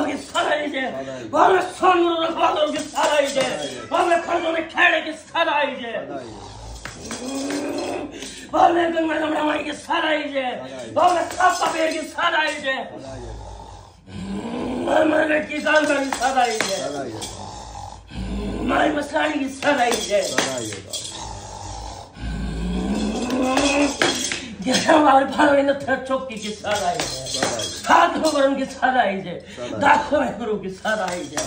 रखवालों की सदाई जय, बोले सोनू रखवालों की सदाई जय, बोले खड़ों में खेड़े की सदाई जय, बोले गंगा जमुना माई की सदाई जय, बोले कापा पेड़ की सदाई जय, मरमर की गांगा की सदाई जय, माई मसानी की सदाई जय, हमारे भाई ने चौकी की सदाई जय, हाथ में वरुण की सदाई जय, दाखों में गुरु की सदाई जय,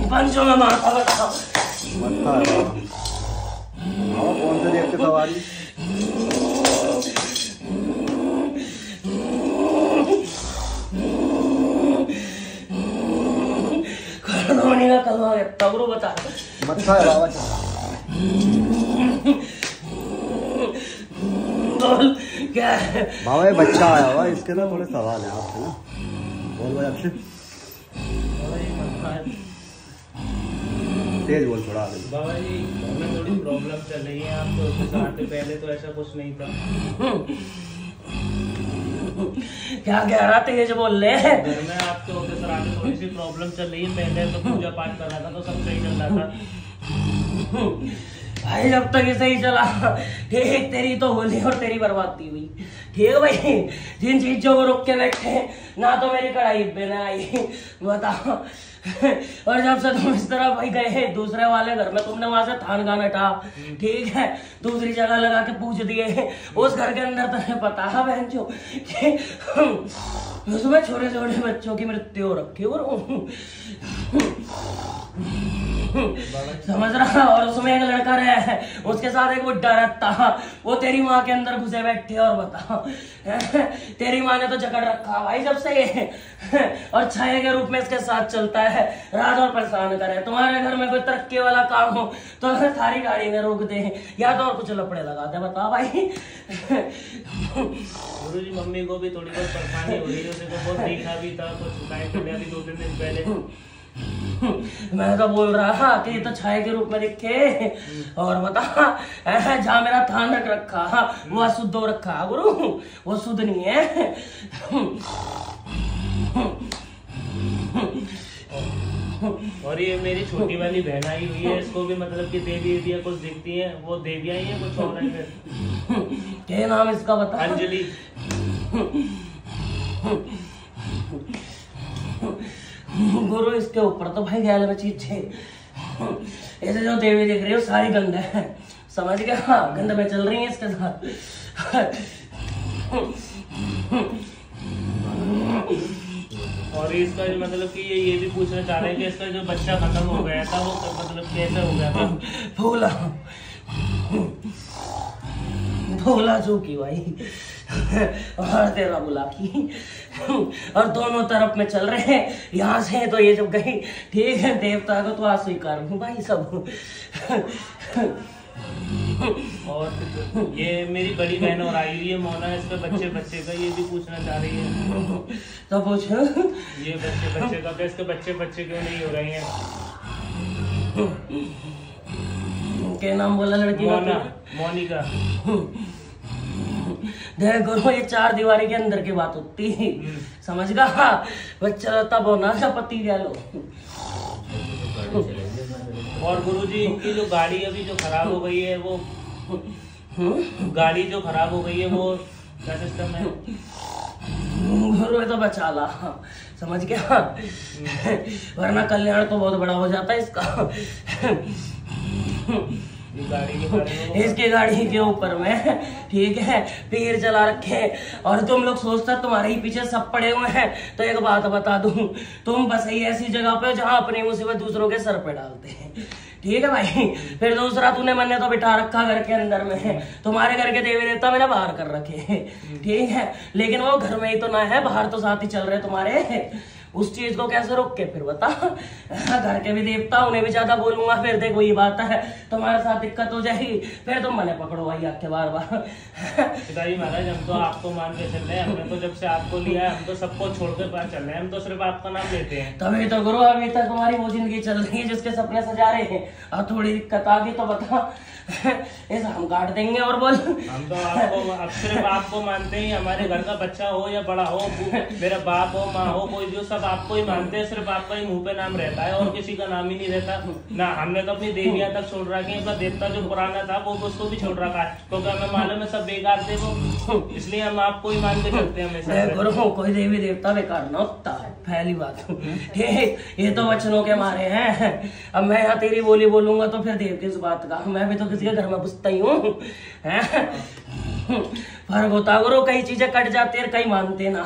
पंचों में माथा बताओ कौन से देव की सवारी? धोनी का कलवा है तगड़ो बता मत्था है बाबा बोल क्या है बाबा? ये बच्चा आया हुआ, इसके ना थोड़े सवाल है आपसे ना। बोल भाई आपसे तेज बोल थोड़ा आगे। बाबा जी हमें थोड़ी प्रॉब्लम चल रही है, आपको तो आते पहले तो ऐसा कुछ नहीं था। क्या कह रहा तेज बोल ले? घर में आपके होते सर आगे थोड़ी सी प्रॉब्लम चल रही है। पहले तो पूजा पाठ कर रहा था तो सब सही चल रहा था भाई, जब तक ये सही चला ठीक, तेरी तो होली और तेरी बर्बादी हुई। ठीक है भाई, जिन चीजों को रोक के बैठे ना तो मेरी कढ़ाई पे ना आई बताओ। और जब से तुम इस तरह भाई गए दूसरे वाले घर में, तुमने वहां से थान गान हटा, ठीक है, दूसरी जगह लगा के पूछ दिए। उस घर के अंदर तुम्हें पता है बहन जो कि उसमें छोटे छोटे बच्चों की मृत्यु हो रखी और समझ रहा। और उसमें एक लड़का रहा है, उसके साथ एक बुड्ढा रहता, वो तेरी माँ के अंदर घुसे बैठे। और बताओ तेरी माँ ने तो जकड़ रखा भाई जब से ये, और छाया के रूप में इसके साथ चलता है, रात और परेशान करे। तुम्हारे घर में कोई तरक्की वाला काम हो तो थारी गाड़ी में रोक दे या तो और कुछ लपड़े लगा दे। बताओ भाई। गुरुजी मम्मी को भी थोड़ी बहुत परेशानी हो रही है, उसे बहुत देखा भी था, कुछ शिकायत करने अभी 2-3 दिन पहले। मैं तो बोल रहा था कि तो छाया के रूप में दिखे। और बता जहाँ मेरा थान रख रखा वो अशुद्ध हो रखा गुरु, वो शुद्ध नहीं है। और ये मेरी छोटी वाली बहन आई हुई है, इसको भी मतलब कि देवी दिया कुछ दिखती है, वो देवियां ही है कुछ और है। क्या नाम इसका बता? अंजलि। गुरु इसके ऊपर तो भाई गैल में चीज है। ऐसे जो देवी दिख रही हो सारी गंध है, समझ गया? हाँ, गंध में चल रही है इसके साथ। और इसका जो मतलब कि ये भी पूछना चाह रहे हैं कि इसका जो बच्चा खत्म हो गया था वो मतलब कैसे हो गया था? भोला भोला जो की भाई और तेरा बुला की, और दोनों तरफ में चल रहे हैं। यहाँ से तो ये जब गई, ठीक है, देवता को तो आज स्वीकार हूँ भाई सब। और ये मेरी बड़ी बहन और आई हुई है मोना, इसका बच्चे का ये भी पूछना चाह रही है। तो पूछ, ये बच्चे का इसके बच्चे क्यों नहीं हो रहे हैं? क्या नाम बोला लड़की का? मोनिका। देखो ये 4 दीवारी के अंदर की बात होती है, समझ गया? बच्चा तब होना जब पति गया लो। और गुरुजी इनकी जो गाड़ी अभी जो खराब हो गई है, वो गाड़ी जो खराब हो गई है वो क्या सिस्टम है? गुरु तो बचा ला, समझ गया? वरना कल्याण तो बहुत बड़ा हो जाता है इसका। इसकी गाड़ी के ऊपर में, ठीक है, पीर चला रखे और तुम लोग सोचते तुम्हारे ही पीछे सब पड़े हुए हैं। तो एक बात बता दूं, तुम बस ही ऐसी जगह पे जहां अपनी मुसीबत दूसरों के सर पे डालते हैं, ठीक है भाई? फिर दूसरा तूने मैंने तो बिठा रखा घर के अंदर में, तुम्हारे घर के देवी देवता मैंने बाहर कर रखे हैं, ठीक है, लेकिन वो घर में ही तो ना है, बाहर तो साथ ही चल रहे तुम्हारे। उस चीज को कैसे रोक के फिर बता? घर के भी देवता, उन्हें भी ज्यादा बोलूंगा फिर देखो ये बात है, तुम्हारे साथ दिक्कत हो जाएगी, फिर तुम मैंने पकड़ो भाई आके बार बार। पिताजी महाराज हम तो आपको मान के चल रहे हैं, हमने तो जब से आपको लिया है हम तो सबको छोड़ के पास चल रहे हैं, हम तो सिर्फ आपका नाम लेते हैं। तभी तो गुरु अभी तक तुम्हारी वो जिंदगी चल रही है जिसके सपने सजा रहे हैं, और थोड़ी दिक्कत आ गई तो बता ऐसा हम काट देंगे। और बोल, हम तो आपको अब सिर्फ आपको मानते हैं, हमारे घर का बच्चा हो या बड़ा हो, मेरा बाप हो माँ हो कोई भी हो, सब आपको ही मानते हैं, सिर्फ आपका ही मुंह पे नाम रहता है और किसी का नाम ही नहीं रहता ना। हमने तो अपनी देवियां तक छोड़ रखी है, अपना देवता जो पुराना था वो उसको भी छोड़ रखा है, क्योंकि हमें मालूम है सब बेकार थे वो, इसलिए हम आपको ही मान के चलते हैं हमेशा। कोई देवी देवता बेकार ना होता है, पहली बात। ठीक, ये तो वचनों के मारे हैं। अब मैं यहाँ तेरी बोली बोलूंगा तो फिर देव किस बात का, मैं भी तो किसी के घर में घुसता ही हूँ। फर्क होता गुरु, कई चीजें कट जाती है, कई मानते ना।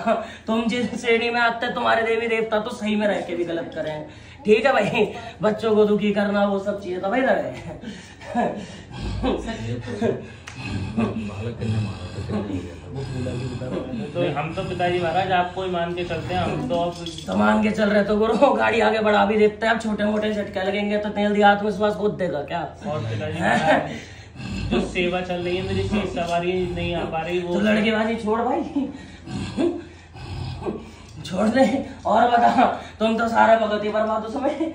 तुम जिस श्रेणी में आते तुम्हारे देवी देवता तो सही में रह के भी गलत करें। ठीक है भाई, बच्चों को दुखी करना वो सब चीजें तो भाई रहे। तो हम तो पिताजी महाराज आपको ही मान के चलते हैं, हम तो मान के चल रहे तो गुरु गाड़ी आगे बढ़ा भी देते हैं। अब छोटे मोटे झटके लगेंगे तो तेल दिया आत्मविश्वास खुद देगा क्या। और पिताजी महाराज जो सेवा चल रही है, मेरी सवारी नहीं आ पा रही, वो तो लड़केबाजी छोड़ भाई, छोड़ दे। और बता, तुम तो सारा भगवती बर्बाद उसमें,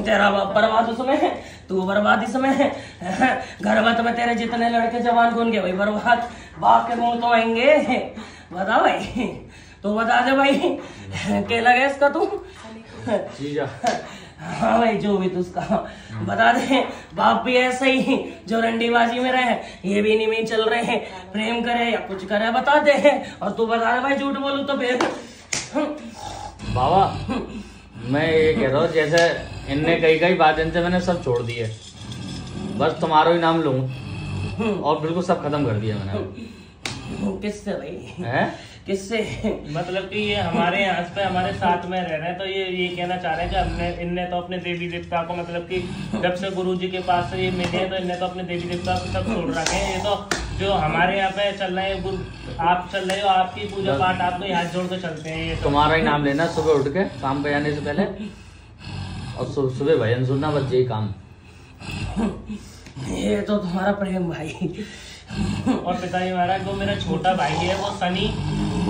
तेरा बाप बर्बाद उसमें, तू बर्बाद इसमें। गर्भवत में तेरे जितने लड़के जवान कौन के भाई बर्बाद, बाप के मुंह तो आएंगे। बता भाई, तू बता दे भाई, क्या लगे इसका तू? हाँ भाई, जो भी तुझका बता दे। बाप भी ऐसे ही जो रंडीबाजी में रहे, ये भी नहीं में चल रहे हैं, प्रेम करे या कुछ करे बता दे। और तू बता दे भाई, झूठ बोलू तो फिर। बाबा मैं ये कह रहा हूँ, जैसे इनने कई बात इनसे मैंने सब छोड़ दिए, बस तुम्हारा ही नाम लूं और बिल्कुल सब खत्म कर दिया मैंने। किससे भाई है? किससे? मतलब कि ये हमारे यहाँ पे हमारे साथ में रह रहे हैं, तो ये कहना चाह रहे हैं कि हमने इनने तो अपने देवी देवता को, मतलब कि जब से गुरु जी के पास से ये मिले हैं तो इनने तो अपने देवी देवता को सब छोड़ रखे हैं। ये तो जो हमारे यहाँ पे चल रहे हैं, गुरु आप चल रहे हो, आपकी पूजा पाठ आपको हाथ जोड़ के चलते हैं। ये तो तुम्हारा ही नाम लेना सुबह उठ के काम पे जाने से पहले, और सुबह भजन सुनना, बस यही काम। ये तो तुम्हारा प्रेम भाई। और पिताजी महाराज वो मेरा छोटा भाई है, वो सनी,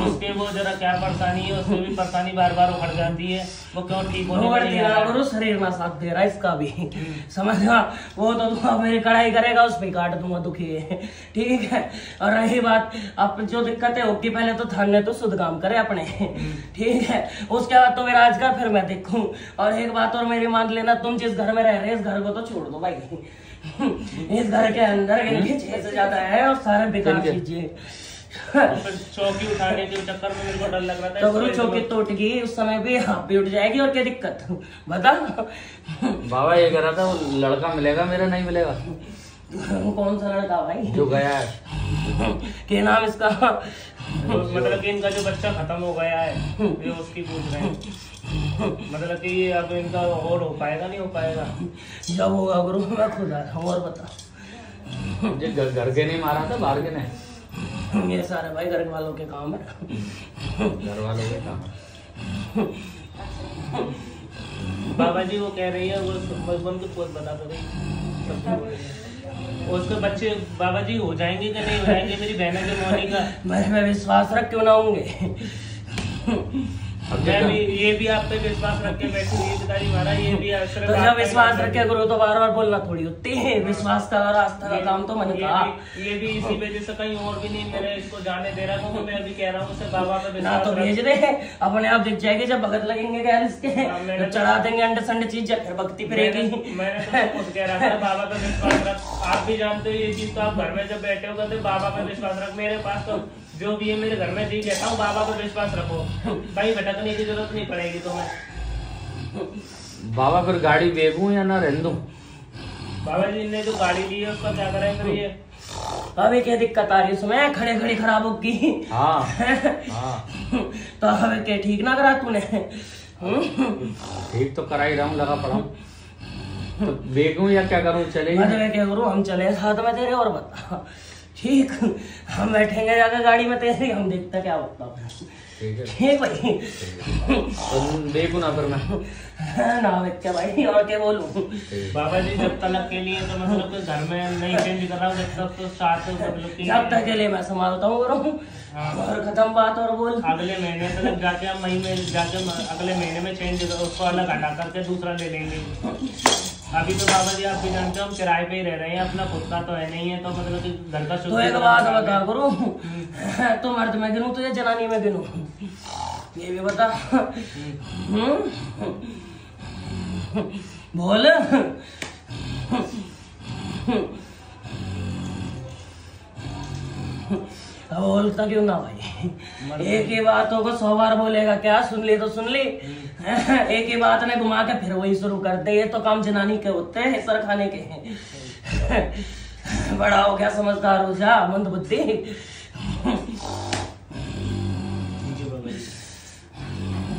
उसके वो जरा क्या परेशानी है, उसमें भी परेशानी बार बार उखड़ जाती है, वो क्यों ठीक होने गुरु शरीर में साथ दे रहा है इसका भी, समझना। वो तो तू मेरी कढ़ाई करेगा, उस पर काट दूंगा, दुखी है। ठीक है, और रही बात अब जो दिक्कतें होगी, पहले तो थाने तो शुद्ध काम करे अपने। ठीक है, उसके बाद तो मेरा आज का फिर मैं देखूं। और एक बात और मेरी मान लेना, तुम जिस घर में रह रहे इस घर को तो छोड़ दो भाई। इस घर के अंदर इनकी 6 से ज्यादा है और सारे बेकार चीजें। चौकी उठाने के चक्कर में मेरे को डर लग रहा था। तो गुरु चौकी टूट गई उस समय भी, हाथ भी उठ जाएगी, और क्या दिक्कत बता। बाबा ये कह रहा था, वो लड़का मिलेगा मेरा, नहीं मिलेगा? कौन सा लड़का भाई जो गया है? क्या नाम इसका? मतलब कि इनका जो बच्चा खत्म हो गया है, ये उसकी पूछ रहे हैं। मतलब कि अब इनका और हो पाएगा नहीं हो पाएगा? जब होगा गुरु मैं खुद आ रहा हूँ। और बता, ये घर के नहीं मारा था, बाहर के ने? ये सारे भाई घर वालों के काम है। घर वालों के काम। बाबा जी वो कह रही है, वो उनको बता दो उसके बच्चे बाबा जी हो जाएंगे कि नहीं हो जाएंगे? मेरी बहन है जो मोनिका, मैं विश्वास रख क्यों ना होंगे। मैं भी ये भी आप पे विश्वास रख के बैठी हुई पिताजी महाराज, ये भी तो जब विश्वास रखे गुरु तो बार बार बोलना थोड़ी होती है। विश्वास का रास्ता का काम तो मैंने कहा। ये भी इसी वजह से कहीं और भी नहीं मेरे इसको जाने दे रहा, क्योंकि मैं अभी कह रहा हूँ उसे बाबा पे ना तो भेज दे, अपने आप दिख जाएगी जब भगत लगेंगे गैर इसके, चढ़ा देंगे अंडे संडे चीज, फिर भक्ति फिरेगी। मैंने तो खुद कह रहा था बाबा पे विश्वास रख, आप भी जानते हो ये चीज, तो आप घर में जब बैठे हो तो बाबा पे विश्वास रख। मेरे पास तो जो भी है मेरे घर में जी कहता हूँ, बाबा पर विश्वास रखो भाई, भटकने की जरूरत नहीं पड़ेगी तुम्हें। बाबा फिर गाड़ी बेचूं या ना रहने दूं? बाबा जी ने जो गाड़ी ली है उसका क्या करें फिर? ये अभी क्या दिक्कत आ रही उसमें? खड़े खड़ी खराब होगी। हाँ तो हमें क्या ठीक ना करा तूने? ठीक तो करा ही रहा हूँ, लगा पड़ा हूँ। तो बेचूं या क्या करूँ? चले मैं क्या करूँ, हम चले साथ में तेरे। और बता, ठीक हम बैठेंगे जाकर गाड़ी में तेरे, हम देखते क्या होता है। ठीक भाई, तो देखू ना फिर मैं ना बच्चा भाई, और क्या बोलूं। बाबा जी जब तक के लिए तो मतलब घर में नहीं चेंज कर रहा हूँ, जब तक तो साथ जब तक के लिए मैं संभालता हूँ। और खत्म बात। और बोल, अगले महीने तक जाके हम महीने जाके अगले महीने में चेंज उसको अलग हटा करके दूसरा ले लेंगे। अभी तो बाबा जी आप भी जानते हो हम किराए पे ही रह रहे हैं, अपना खुद का तो है नहीं है, तो मतलब कि घर का तो एक बात बता करो, तो मर्द में गिनूं तुझे जनानी में गिनूं, ये भी बता। बोल। अब बोलता क्यों ना भाई, एक ही बातों को 100 बार बोलेगा क्या, सुन ली तो सुन ली। एक ही बात ने घुमा के फिर वही शुरू करते, ये तो काम जनानी के होते हैं, सर खाने के हैं। बड़ा हो क्या समझदार हो जा, मंद बुद्धि।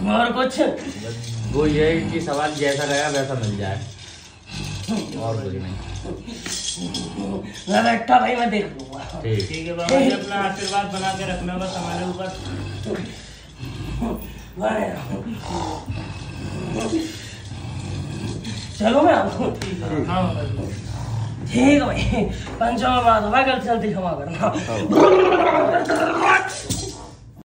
और कुछ वो यही कि सवाल जैसा रहेगा वैसा मिल जाए, और कुछ नहीं। मैं बैठा भाई, मैं देख लूंगा। ठीक है बाबा जी, अपना आशीर्वाद बना के रखना बस हमारे ऊपर। चलो मैं आपको। हाँ ठीक है भाई, पंचों में बात होगा, कल चलती क्षमा करना।